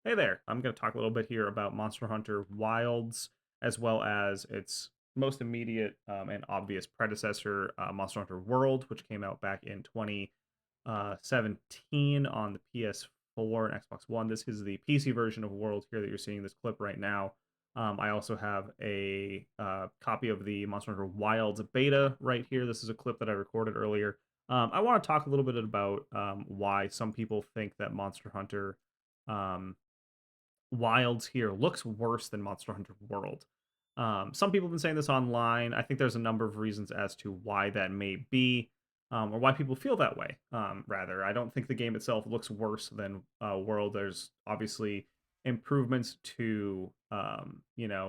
Hey there, I'm going to talk a little bit here about Monster Hunter Wilds, as well as its most immediate and obvious predecessor, Monster Hunter World, which came out back in 2017 on the PS4 and Xbox One. This is the PC version of World here that you're seeing this clip right now. I also have a copy of the Monster Hunter Wilds beta right here. This is a clip that I recorded earlier. I want to talk a little bit about why some people think that Monster Hunter um, Wilds here looks worse than Monster Hunter World. Some people have been saying this online. I think there's a number of reasons as to why that may be, or why people feel that way. Rather, I don't think the game itself looks worse than World. There's obviously improvements to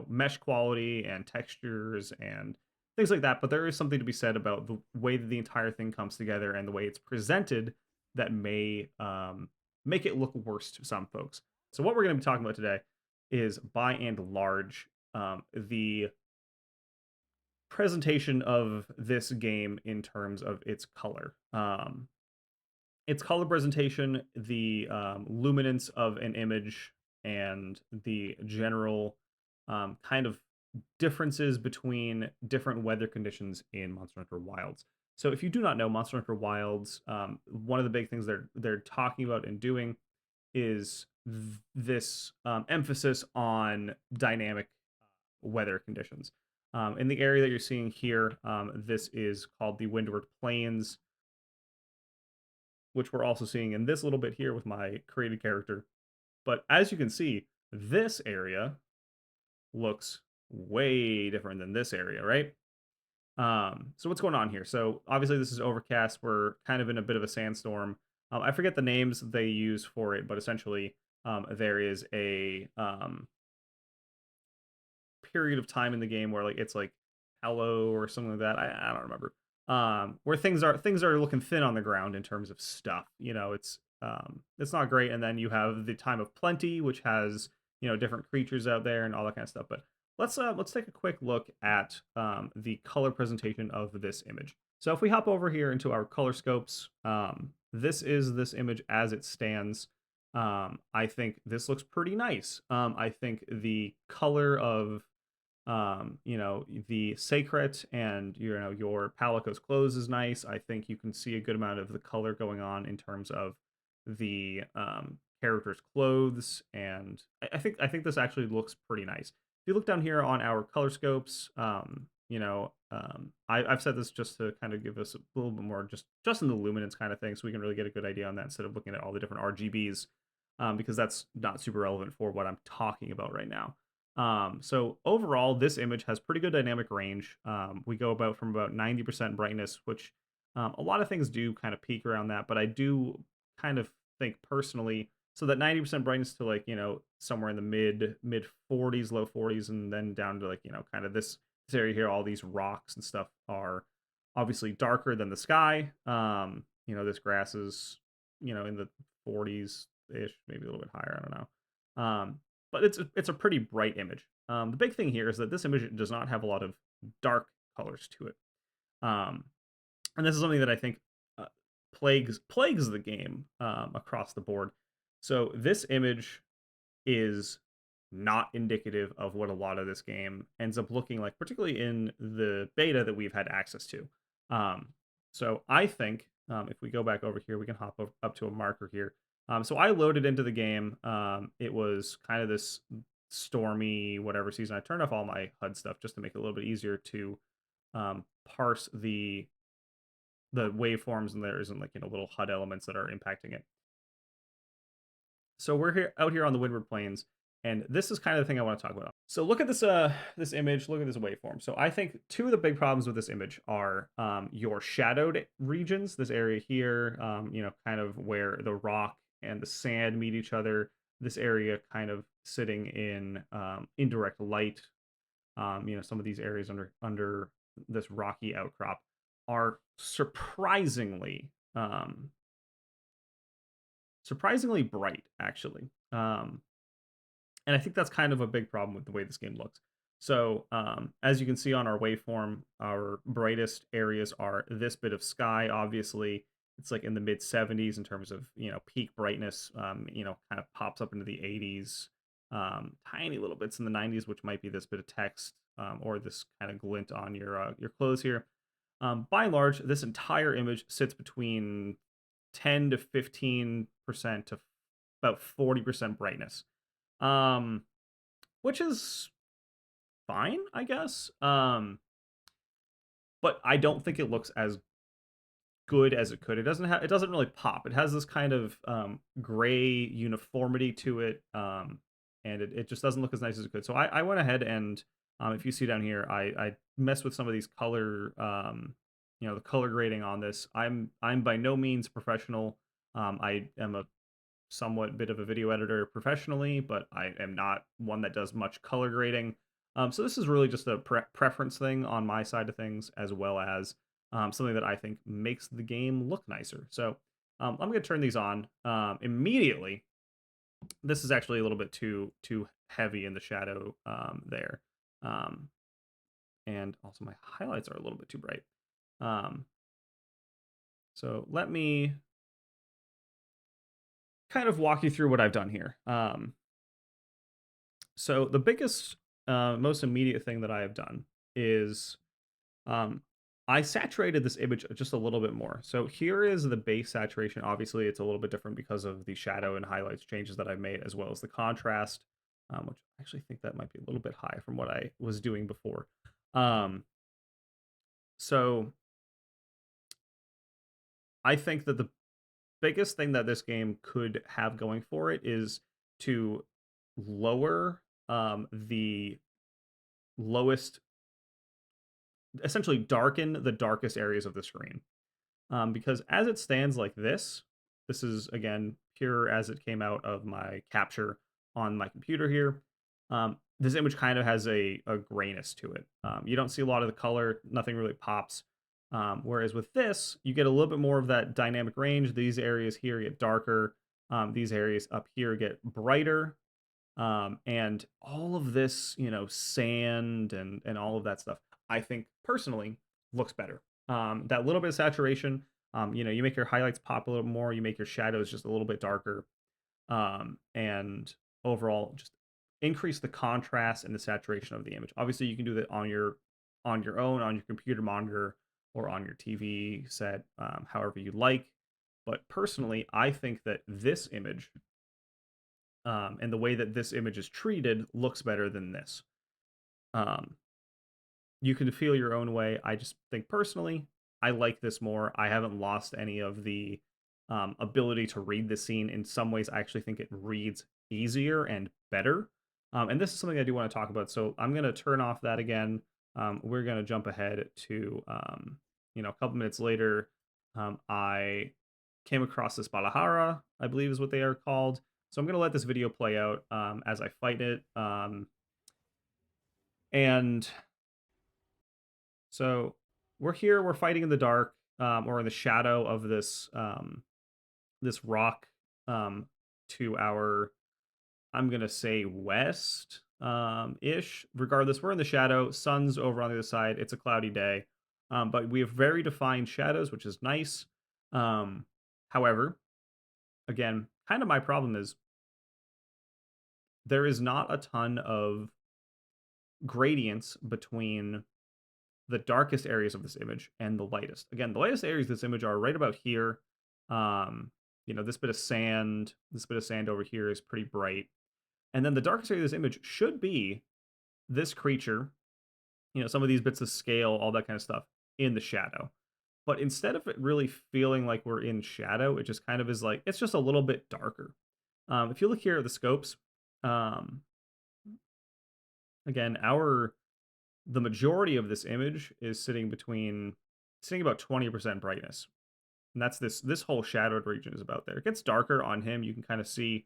mesh quality and textures and things like that. But there is something to be said about the way that the entire thing comes together and the way it's presented that may make it look worse to some folks. So what we're going to be talking about today is, by and large, the presentation of this game in terms of its color. Its color presentation, the luminance of an image, and the general kind of differences between different weather conditions in Monster Hunter Wilds. So if you do not know Monster Hunter Wilds, one of the big things they're talking about and doing is this emphasis on dynamic weather conditions. In the area that you're seeing here, this is called the Windward Plains, which we're also seeing in this little bit here with my created character. But as you can see, this area looks way different than this area, right? So what's going on here? So obviously this is overcast. We're kind of in a bit of a sandstorm. I forget the names they use for it, but essentially there is a period of time in the game where like it's like hello or something like that. I don't remember. Where things are looking thin on the ground in terms of stuff. It's not great. And then you have the time of plenty, which has different creatures out there and all that kind of stuff. But let's take a quick look at the color presentation of this image. So if we hop over here into our color scopes, this is this image as it stands. I think this looks pretty nice. I think the color of the Sacred and your Palico's clothes is nice. I think you can see a good amount of the color going on in terms of the character's clothes, and I think this actually looks pretty nice. If you look down here on our color scopes, I've said this just to kind of give us a little bit more just in the luminance kind of thing, so we can really get a good idea on that instead of looking at all the different RGBs, because that's not super relevant for what I'm talking about right now. So overall, this image has pretty good dynamic range. We go from about 90% brightness, which a lot of things do kind of peak around that, but I do kind of think personally, so that 90% brightness to like, somewhere in the mid 40s, low 40s, and then down to like, kind of this area here, all these rocks and stuff are obviously darker than the sky. This grass is, in the 40s ish, maybe a little bit higher. I don't know. But it's a pretty bright image. The big thing here is that this image does not have a lot of dark colors to it, um, and this is something that I think uh, plagues the game across the board. So this image is not indicative of what a lot of this game ends up looking like, particularly in the beta that we've had access to. Um, so I think if we go back over here, we can hop up to a marker here. So I loaded into the game. It was kind of this stormy whatever season. I turned off all my HUD stuff just to make it a little bit easier to parse the waveforms, and there isn't like little HUD elements that are impacting it. So we're out here on the Windward Plains, and this is kind of the thing I want to talk about. So look at this image, look at this waveform. So I think two of the big problems with this image are your shadowed regions, this area here, kind of where the rock and the sand meet each other. This area kind of sitting in indirect light. Some of these areas under this rocky outcrop are surprisingly bright, actually. And I think that's kind of a big problem with the way this game looks. So as you can see on our waveform, our brightest areas are this bit of sky, obviously, it's like in the mid 70s in terms of, peak brightness. Kind of pops up into the 80s. Tiny little bits in the 90s, which might be this bit of text, or this kind of glint on your clothes here. By and large, this entire image sits between 10 to 15% to about 40% brightness, um, which is fine, I guess. But I don't think it looks as good as it could. It doesn't really pop. It has this kind of gray uniformity to it, and it just doesn't look as nice as it could. So I went ahead and, if you see down here, I messed with some of these color, the color grading on this. I'm by no means professional. I am a somewhat bit of a video editor professionally, but I am not one that does much color grading. So this is really just a preference thing on my side of things, as well as something that I think makes the game look nicer. So I'm going to turn these on immediately. This is actually a little bit too heavy in the shadow there, um, and also my highlights are a little bit too bright. Um, so let me kind of walk you through what I've done here. So the biggest, most immediate thing that I have done is, um, I saturated this image just a little bit more. So here is the base saturation. Obviously, it's a little bit different because of the shadow and highlights changes that I've made, as well as the contrast, which I actually think that might be a little bit high from what I was doing before. Um, so I think that the biggest thing that this game could have going for it is to lower the lowest, essentially darken the darkest areas of the screen. Because as it stands like this is again pure as it came out of my capture on my computer here. This image kind of has a grayness to it. You don't see a lot of the color, nothing really pops. Whereas with this, you get a little bit more of that dynamic range. These areas here get darker. These areas up here get brighter. And all of this, sand and all of that stuff, I think personally looks better. That little bit of saturation, you make your highlights pop a little more, you make your shadows just a little bit darker, and overall just increase the contrast and the saturation of the image. Obviously, you can do that on your own, on your computer monitor, or on your TV set, however you like. But personally, I think that this image, and the way that this image is treated, looks better than this. Um, you can feel your own way. I just think personally, I like this more. I haven't lost any of the ability to read the scene. In some ways, I actually think it reads easier and better. And this is something I do want to talk about. So I'm going to turn off that again. We're going to jump ahead to, a couple minutes later. I came across this Balahara, I believe is what they are called. So I'm going to let this video play out as I fight it. And so we're here, we're fighting in the dark, or in the shadow of this rock, to our, I'm gonna say west, ish. Regardless, we're in the shadow. Sun's over on the other side. It's a cloudy day, but we have very defined shadows, which is nice. However, again, kind of my problem is there is not a ton of gradients between the darkest areas of this image and the lightest. Again, the lightest areas of this image are right about here. This bit of sand over here is pretty bright. And then the darkest area of this image should be this creature, some of these bits of scale, all that kind of stuff in the shadow. But instead of it really feeling like we're in shadow, it just kind of is like, it's just a little bit darker. If you look here at the scopes, um, again, the majority of this image is sitting about 20% brightness. And that's this whole shadowed region is about there. It gets darker on him. You can kind of see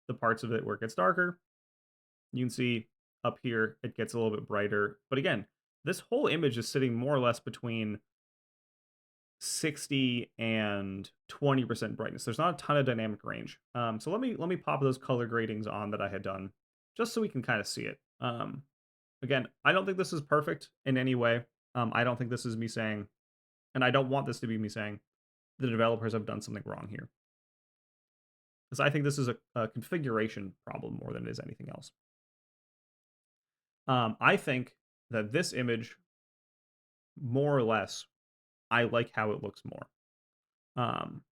the parts of it where it gets darker. You can see up here it gets a little bit brighter. But again, this whole image is sitting more or less between 60 and 20% brightness. There's not a ton of dynamic range. So let me pop those color gradings on that I had done, just so we can kind of see it. Again, I don't think this is perfect in any way. I don't think this is me saying, and I don't want this to be me saying, the developers have done something wrong here. Because I think this is a configuration problem more than it is anything else. I think that this image, more or less, I like how it looks more. Um,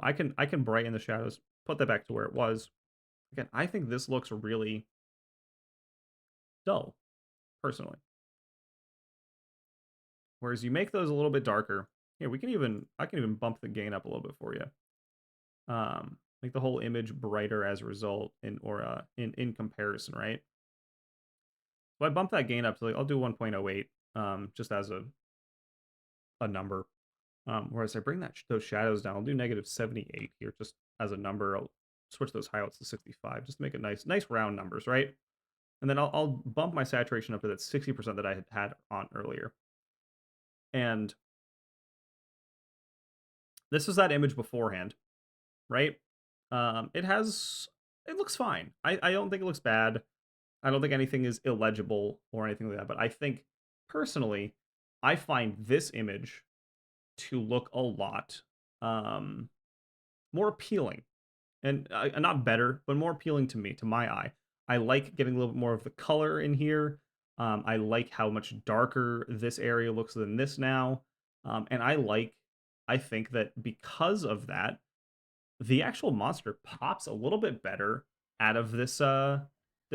I can brighten the shadows, put that back to where it was. Again, I think this looks really dull, personally. Whereas you make those a little bit darker. Here, I can even bump the gain up a little bit for you. Make the whole image brighter as a result in comparison, right? So I bump that gain up to I'll do 1.08, just as a number. Whereas I bring those shadows down, I'll do -78 here, just as a number. I'll switch those highlights to 65, just to make it nice round numbers, right? And then I'll bump my saturation up to that 60% that I had on earlier. And this is that image beforehand, right? It looks fine. I don't think it looks bad. I don't think anything is illegible or anything like that. But I think personally, I find this image to look a lot um, more appealing and not better, but more appealing to me, to my eye. I like getting a little bit more of the color in here. I like how much darker this area looks than this now. And I think that because of that, the actual monster pops a little bit better out of this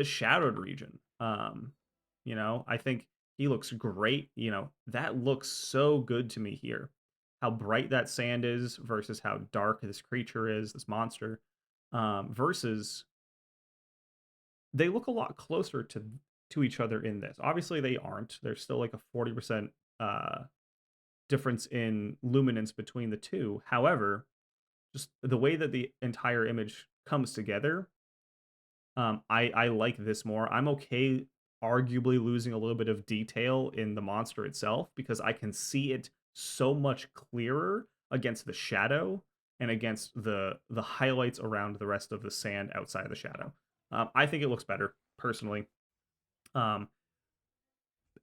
shadowed region. I think he looks great. That looks so good to me here. How bright that sand is versus how dark this creature is, this monster. Versus they look a lot closer to each other in this. Obviously, they aren't. There's still like a 40% difference in luminance between the two. However, just the way that the entire image comes together, I like this more. I'm okay arguably losing a little bit of detail in the monster itself because I can see it so much clearer against the shadow and against the highlights around the rest of the sand outside of the shadow. I think it looks better personally. Um,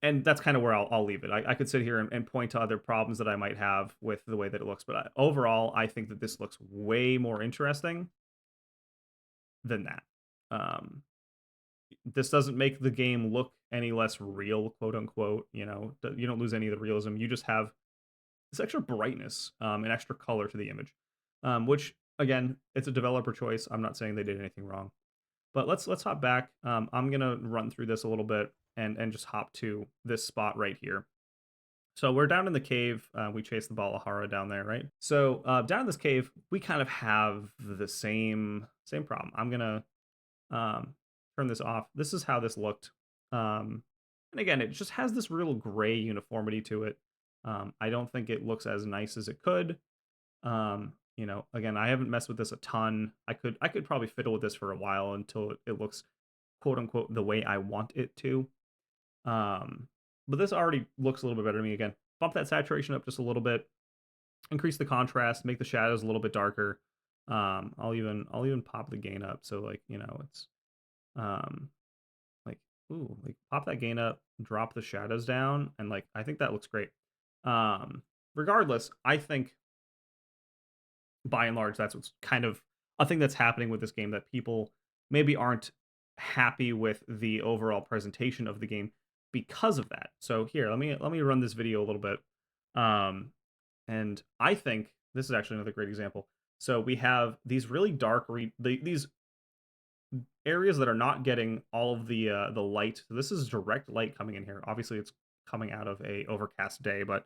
and that's kind of where I'll leave it. I could sit here and point to other problems that I might have with the way that it looks, but overall, I think that this looks way more interesting than that. Um, this doesn't make the game look any less real, quote unquote. You don't lose any of the realism. You just have this extra brightness and extra color to the image, which again, it's a developer choice. I'm not saying they did anything wrong, but let's hop back. I'm gonna run through this a little bit and just hop to this spot right here. So we're down in the cave. We chase the Balahara down there, right? So down in this cave, we kind of have the same problem. I'm gonna turn this off. This is how this looked. And again, it just has this real gray uniformity to it. I don't think it looks as nice as it could. Again, I haven't messed with this a ton. I could probably fiddle with this for a while until it looks quote unquote the way I want it to. Um, but this already looks a little bit better to me. Again, bump that saturation up just a little bit, increase the contrast, make the shadows a little bit darker. I'll even pop the gain up so it's um like pop that gain up, drop the shadows down, and I think that looks great. Regardless, I think by and large that's what's kind of a thing that's happening with this game, that people maybe aren't happy with the overall presentation of the game because of that. So here, let me run this video a little bit. Um and I think this is actually another great example. So we have these really these areas that are not getting all of the light. So this is direct light coming in here. Obviously, it's coming out of a overcast day, but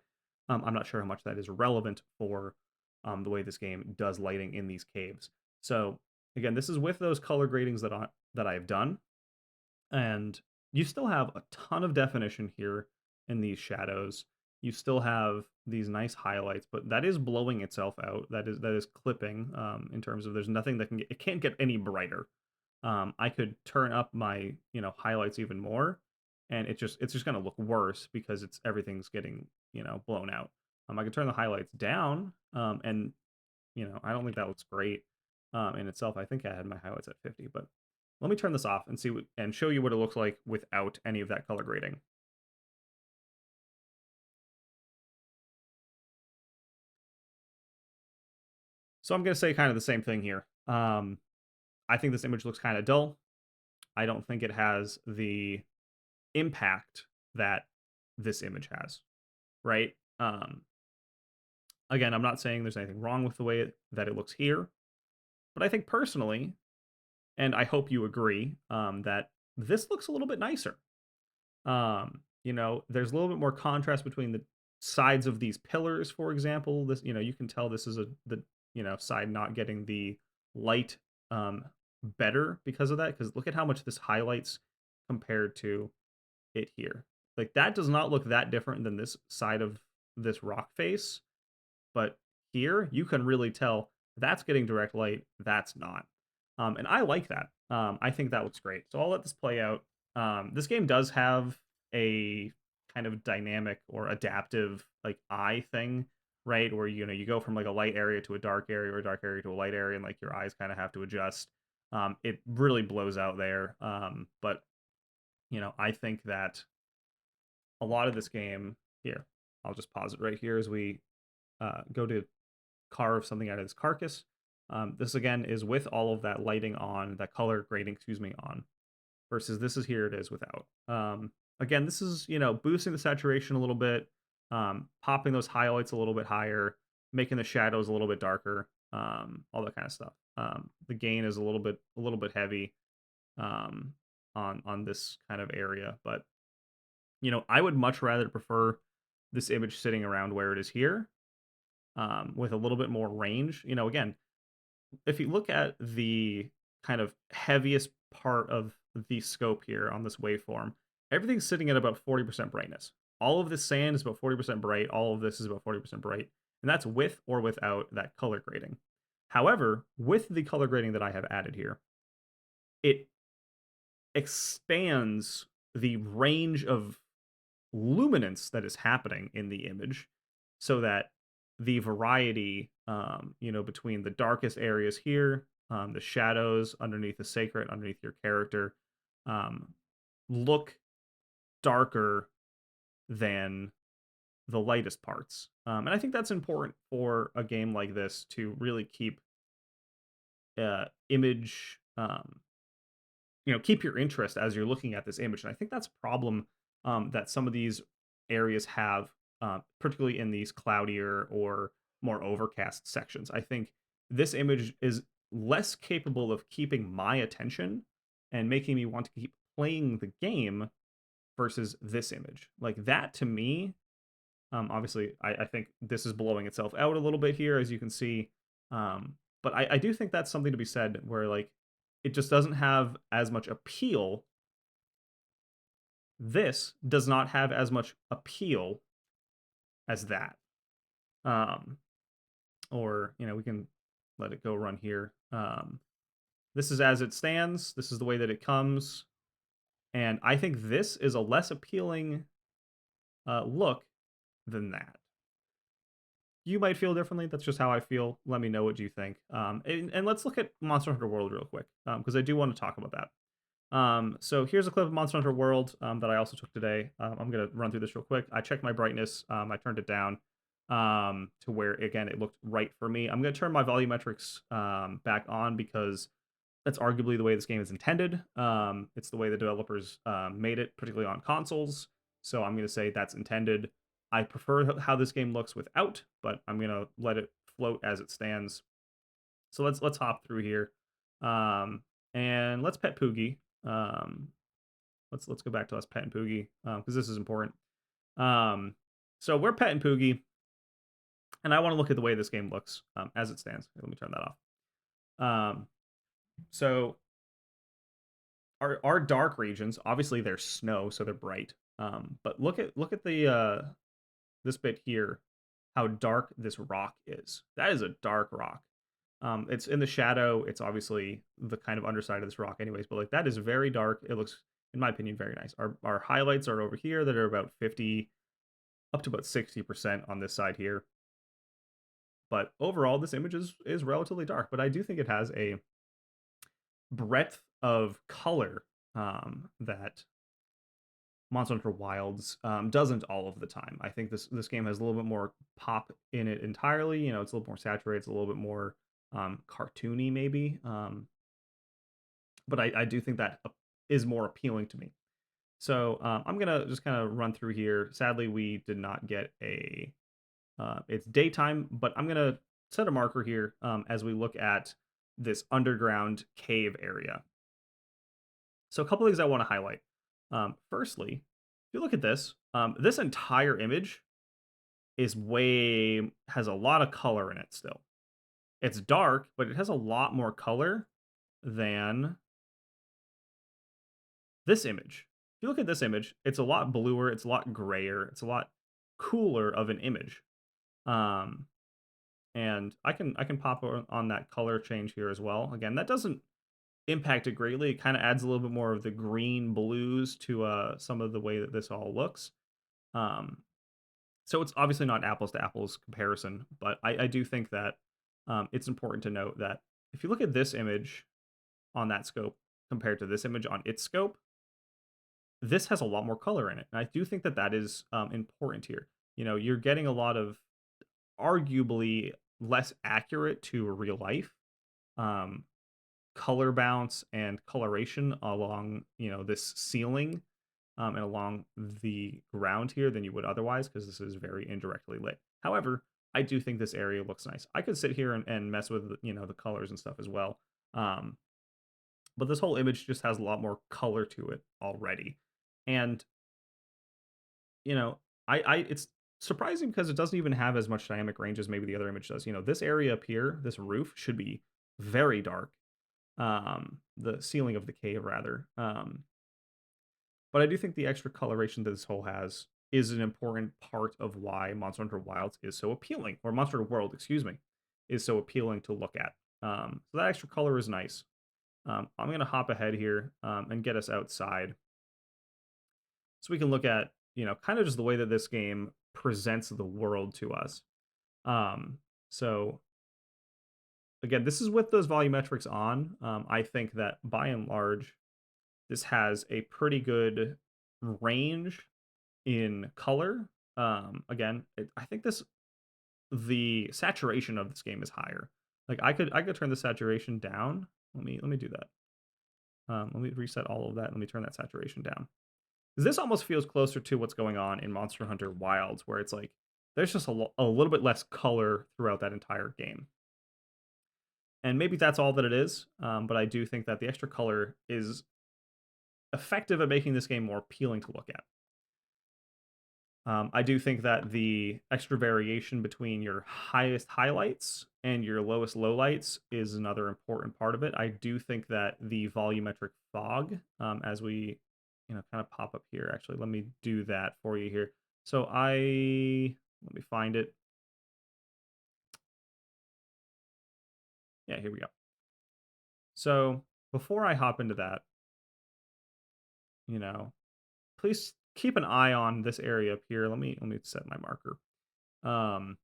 I'm not sure how much that is relevant for the way this game does lighting in these caves. So again, this is with those color gradings that I've done, and you still have a ton of definition here in these shadows. You still have these nice highlights, but that is blowing itself out. That is clipping in terms of there's nothing that it can't get any brighter. I could turn up my highlights even more, and it's just gonna look worse because everything's getting blown out. I could turn the highlights down, and I don't think that looks great in itself. I think I had my highlights at 50, but let me turn this off and and show you what it looks like without any of that color grading. So I'm going to say kind of the same thing here. I think this image looks kind of dull. I don't think it has the impact that this image has, right? Again, I'm not saying there's anything wrong with the way that it looks here, but I think personally, and I hope you agree, that this looks a little bit nicer. There's a little bit more contrast between the sides of these pillars, for example. This, you can tell this is the side not getting the light um better because of that. Because look at how much this highlights compared to it here. Like that does not look that different than this side of this rock face, but here you can really tell that's getting direct light, that's not. And I like that. I think that looks great. So I'll let this play out. This game does have a kind of dynamic or adaptive like eye thing, right? Where you go from like a light area to a dark area or a dark area to a light area, and like your eyes kind of have to adjust. It really blows out there. But I think that a lot of this game here, I'll just pause it right here as we go to carve something out of this carcass. This again is with all of that lighting on, that color grading, excuse me, on, versus this is here it is without. Again, this is, boosting the saturation a little bit, popping those highlights a little bit higher, making the shadows a little bit darker, all that kind of stuff. The gain is a little bit heavy on this kind of area, but I would much rather prefer this image sitting around where it is here, with a little bit more range. Again, if you look at the kind of heaviest part of the scope here on this waveform, everything's sitting at about 40% brightness. All of this sand is about 40% bright. All of this is about 40% bright. And that's with or without that color grading. However, with the color grading that I have added here, it expands the range of luminance that is happening in the image so that the variety between the darkest areas here, the shadows underneath the sacred, underneath your character, um, look darker than the lightest parts. And I think that's important for a game like this to really keep image keep your interest as you're looking at this image. And I think that's a problem that some of these areas have, particularly in these cloudier or more overcast sections. I think this image is less capable of keeping my attention and making me want to keep playing the game versus this image. Like that to me, obviously, I think this is blowing itself out a little bit here, as you can see. But I do think that's something to be said where like it just doesn't have as much appeal. This does not have as much appeal as that. Um, or, we can let it go run here. This is as it stands. This is the way that it comes. And I think this is a less appealing look than that. You might feel differently. That's just how I feel. Let me know what you think. And let's look at Monster Hunter World real quick, because I do want to talk about that. So here's a clip of Monster Hunter World that I also took today. I'm going to run through this real quick. I checked my brightness. I turned it down to where, again, it looked right for me. I'm going to turn my volumetrics back on because that's arguably the way this game is intended. It's the way the developers made it, particularly on consoles. So I'm going to say that's intended. I prefer how this game looks without, but I'm going to let it float as it stands. So let's hop through here. And let's pet Poogie. Let's go back to us petting Poogie because this is important. So we're petting Poogie, and I want to look at the way this game looks as it stands. Let me turn that off. So our dark regions, obviously they're snow, so they're bright. But look at the this bit here, how dark this rock is. That is a dark rock. It's in the shadow. It's obviously the kind of underside of this rock anyways, but like that is very dark. It looks, in my opinion, very nice. Our highlights are over here that are about 50 up to about 60% on this side here. But overall, this image is relatively dark, but I do think it has a breadth of color that Monster Hunter Wilds doesn't all of the time. I think this game has a little bit more pop in it entirely. It's a little more saturated. It's a little bit more cartoony maybe. But I do think that is more appealing to me. So I'm gonna just kind of run through here. Sadly, we did not get a. It's daytime, but I'm gonna set a marker here as we look at this underground cave area. So a couple things I want to highlight. Firstly, if you look at this, this entire image is has a lot of color in it still. It's dark, but it has a lot more color than this image. If you look at this image, it's a lot bluer, it's a lot grayer, it's a lot cooler of an image. Um, and I can pop on that color change here as well. Again, that doesn't impact it greatly. It kind of adds a little bit more of the green blues to some of the way that this all looks. Um, so it's obviously not apples to apples comparison, but I do think that it's important to note that if you look at this image on that scope compared to this image on its scope, this has a lot more color in it. And I do think that that is important here. You know, you're getting a lot of arguably less accurate to real life um, color bounce and coloration along, you know, this ceiling and along the ground here than you would otherwise, because this is very indirectly lit. However, I do think this area looks nice. I could sit here and mess with, you know, the colors and stuff as well. Um, but this whole image just has a lot more color to it already. And, you know, it's surprising because it doesn't even have as much dynamic range as maybe the other image does. You know, this area up here, this roof should be very dark. The ceiling of the cave rather. But I do think the extra coloration that this hole has is an important part of why Monster Hunter Wilds is so appealing, or Monster Hunter World, excuse me, is so appealing to look at. So that extra color is nice. I'm going to hop ahead here and get us outside so we can look at, you know, kind of just the way that this game presents the world to us. Um, so again, this is with those volumetrics on. I think that by and large, this has a pretty good range in color. Again, I think the saturation of this game is higher. Like I could turn the saturation down. Let me do that. Let me reset all of that. Let me turn that saturation down. This almost feels closer to what's going on in Monster Hunter Wilds, where it's like there's just a little bit less color throughout that entire game. And maybe that's all that it is, but I do think that the extra color is effective at making this game more appealing to look at. I do think that the extra variation between your highest highlights and your lowest lowlights is another important part of it. I do think that the volumetric fog, as we, you know, kind of pop up here. Actually, let me do that for you here. So let me find it. Yeah, here we go. So before I hop into that, you know, please keep an eye on this area up here. Let me set my marker. Um,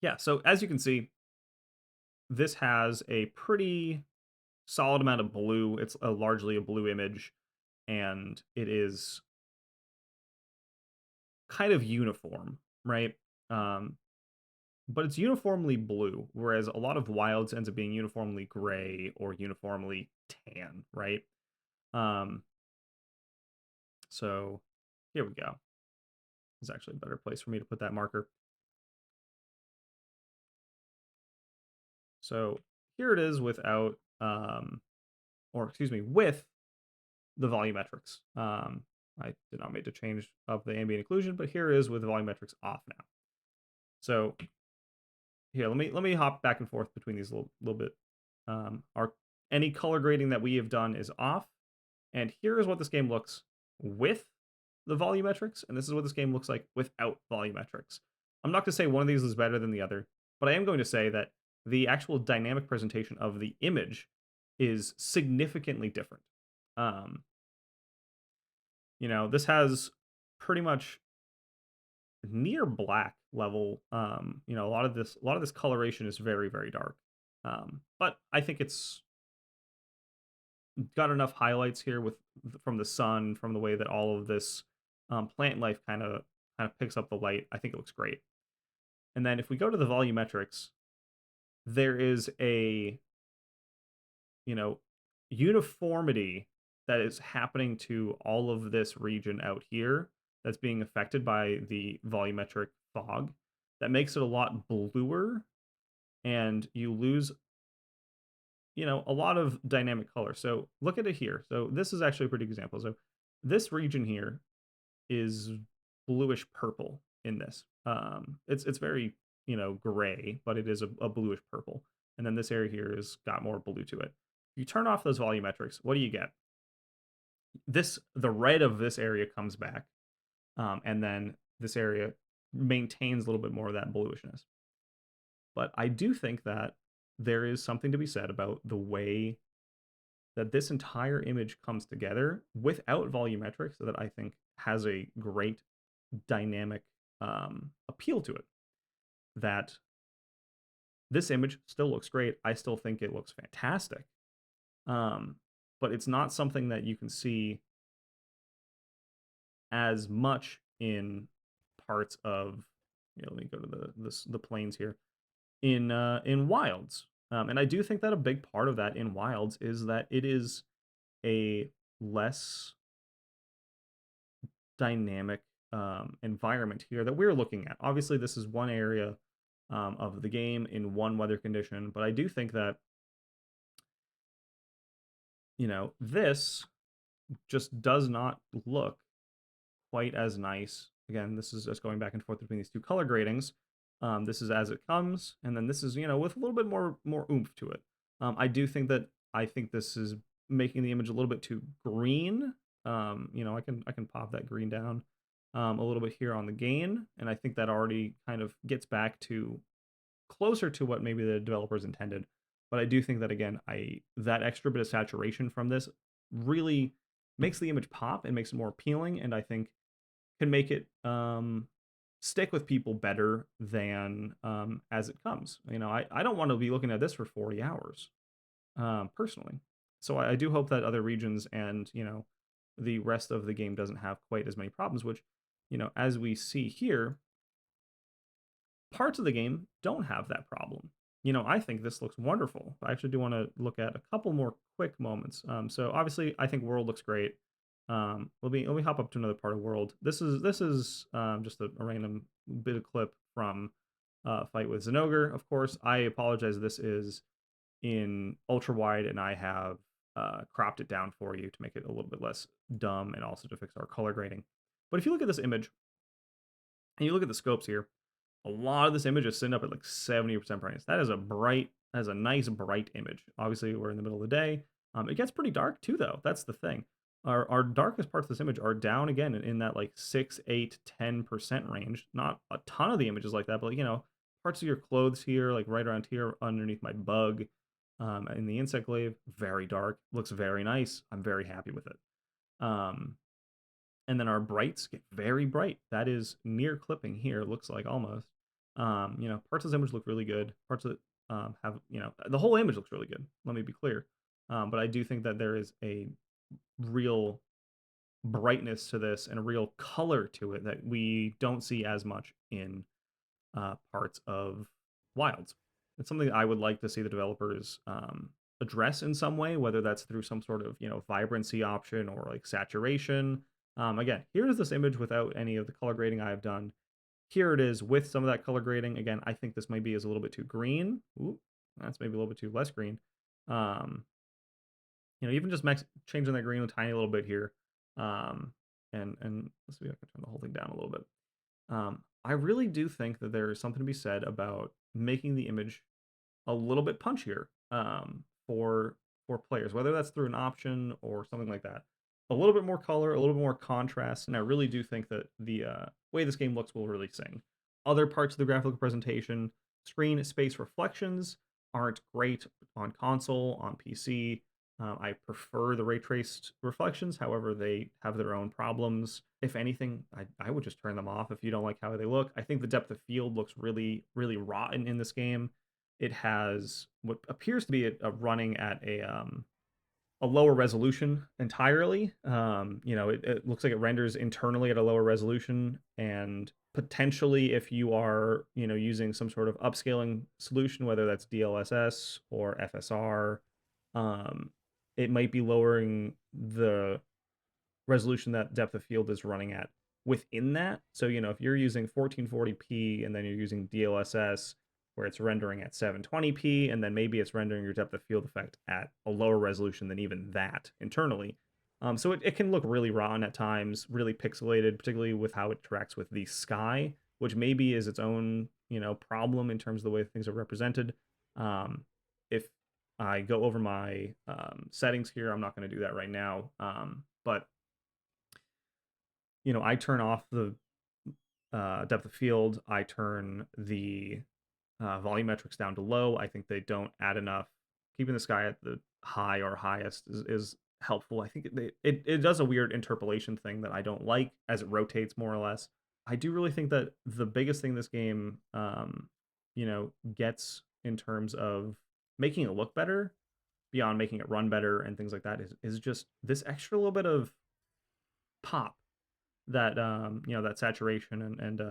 yeah, so as you can see, this has a pretty solid amount of blue. It's largely a blue image, and it is kind of uniform, right? Um, but it's uniformly blue, whereas a lot of Wilds ends up being uniformly gray or uniformly tan, right? Um, so here we go. It's actually a better place for me to put that marker. So here it is without, or excuse me, with the volumetrics. I did not make the change of the ambient occlusion, but here is with volumetrics off now. So here, let me hop back and forth between these a little bit. Our any color grading that we have done is off, and here is what this game looks with the volumetrics, and this is what this game looks like without volumetrics. I'm not going to say one of these is better than the other, but I am going to say that the actual dynamic presentation of the image is significantly different. Um, you know, this has pretty much near black level. You know, a lot of this coloration is very, very dark. But I think it's got enough highlights here with from the sun, from the way that all of this plant life kind of picks up the light. I think it looks great. And then if we go to the volumetrics, there is a, you know, uniformity that is happening to all of this region out here that's being affected by the volumetric fog that makes it a lot bluer, and you lose, a lot of dynamic color. So look at it here. So this is actually a pretty good example. So this region here is bluish purple in this. It's very, gray, but it is a bluish purple. And then this area here has got more blue to it. You turn off those volumetrics, what do you get? The red of this area comes back, and then this area maintains a little bit more of that bluishness. But I do think that there is something to be said about the way that this entire image comes together without volumetrics, so that I think has a great dynamic appeal to it. That this image still looks great. I still think it looks fantastic. Um, but it's not something that you can see as much in parts of, let me go to the plains here, in Wilds. And I do think that a big part of that in Wilds is that it is a less dynamic environment here that we're looking at. Obviously, this is one area of the game in one weather condition, but I do think that, this just does not look quite as nice. Again, this is just going back and forth between these two color gradings. This is as it comes, and then this is, with a little bit more oomph to it. I think this is making the image a little bit too green. I can pop that green down a little bit here on the gain, and I think that already kind of gets back to closer to what maybe the developers intended. But I do think that, again, that extra bit of saturation from this really makes the image pop and makes it more appealing, and I think can make it stick with people better than as it comes. I don't want to be looking at this for 40 hours personally. So I do hope that other regions and, the rest of the game doesn't have quite as many problems, which, as we see here, parts of the game don't have that problem. I think this looks wonderful. I actually do want to look at a couple more quick moments. So obviously, I think World looks great. Let me hop up to another part of World. This is just a random bit of clip from fight with Zenogre. Of course, I apologize. This is in ultra wide, and I have cropped it down for you to make it a little bit less dumb, and also to fix our color grading. But if you look at this image and you look at the scopes here, a lot of this image is sitting up at like 70% brightness. That is a nice bright image. Obviously, we're in the middle of the day. It gets pretty dark too, though. That's the thing. Our darkest parts of this image are down again in that like 6, 8, 10% range. Not a ton of the images like that, but parts of your clothes here, like right around here underneath my bug, in the insect glaive, very dark. Looks very nice. I'm very happy with it. And then our brights get very bright. That is near clipping here, looks like almost. Parts of this image look really good. Parts of it have, the whole image looks really good. Let me be clear. But I do think that there is a real brightness to this and a real color to it that we don't see as much in parts of Wilds. It's something I would like to see the developers address in some way, whether that's through some sort of vibrancy option or like saturation. Again, here's this image without any of the color grading I have done. Here it is with some of that color grading. Again, I think this maybe is a little bit too green. Ooh, that's maybe a little bit too less green. Even just changing that green a tiny little bit here. And let's see if I can turn the whole thing down a little bit. I really do think that there is something to be said about making the image a little bit punchier for players, whether that's through an option or something like that. A little bit more color, a little bit more contrast, and I really do think that the way this game looks will really sing. Other parts of the graphical presentation, screen space reflections, aren't great on console, on PC. I prefer the ray traced reflections, however, they have their own problems. If anything, I would just turn them off if you don't like how they look. I think the depth of field looks really, really rotten in this game. It has what appears to be a running at a lower resolution entirely. It looks like it renders internally at a lower resolution, and potentially if you are, using some sort of upscaling solution, whether that's DLSS or FSR, um, it might be lowering the resolution that depth of field is running at within that. So, if you're using 1440p and then you're using DLSS where it's rendering at 720p, and then maybe it's rendering your depth of field effect at a lower resolution than even that internally. So it can look really rotten at times, really pixelated, particularly with how it interacts with the sky, which maybe is its own, problem in terms of the way things are represented. If I go over my settings here, I'm not going to do that right now. But I turn off the depth of field. I turn the volumetrics down to low. I think they don't add enough. Keeping the sky at the high or highest is helpful. I think it does a weird interpolation thing that I don't like as it rotates more or less. I do really think that the biggest thing this game, gets in terms of making it look better, beyond making it run better and things like that, is just this extra little bit of pop that that saturation and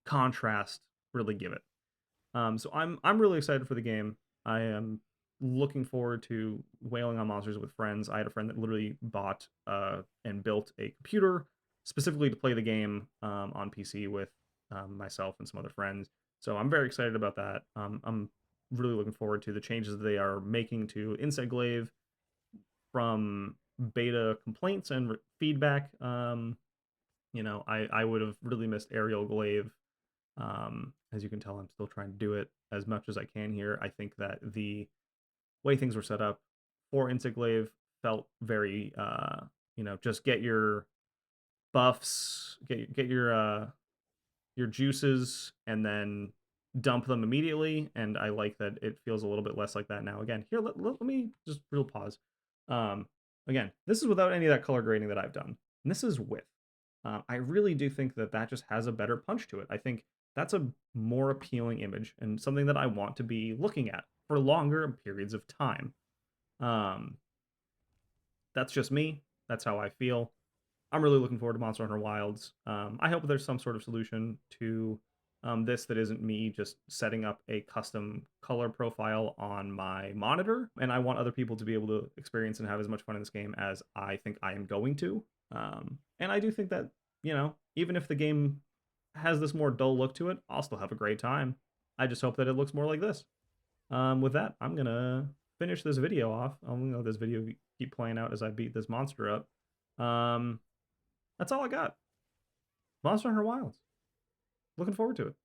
contrast really give it. So I'm really excited for the game. I am looking forward to whaling on monsters with friends. I had a friend that literally bought and built a computer specifically to play the game on PC with myself and some other friends. So I'm very excited about that. I'm really looking forward to the changes they are making to Insect Glaive from beta complaints and feedback. I would have really missed Aerial Glaive. As you can tell, I'm still trying to do it as much as I can here. I think that the way things were set up for Insect Glaive felt very, just get your buffs, get your juices, and then dump them immediately. And I like that it feels a little bit less like that now. Again, here, let me just real pause. Um, Again, this is without any of that color grading that I've done. And this is with. I really do think that that just has a better punch to it. I think that's a more appealing image and something that I want to be looking at for longer periods of time. Um, that's just me. That's how I feel. I'm really looking forward to Monster Hunter Wilds. I hope there's some sort of solution to this that isn't me just setting up a custom color profile on my monitor. And I want other people to be able to experience and have as much fun in this game as I think I am going to. And I do think that, even if the game has this more dull look to it, I'll still have a great time. I just hope that it looks more like this. With that, I'm going to finish this video off. I'm going to let this video keep playing out as I beat this monster up. That's all I got. Monster Hunter Wilds. Looking forward to it.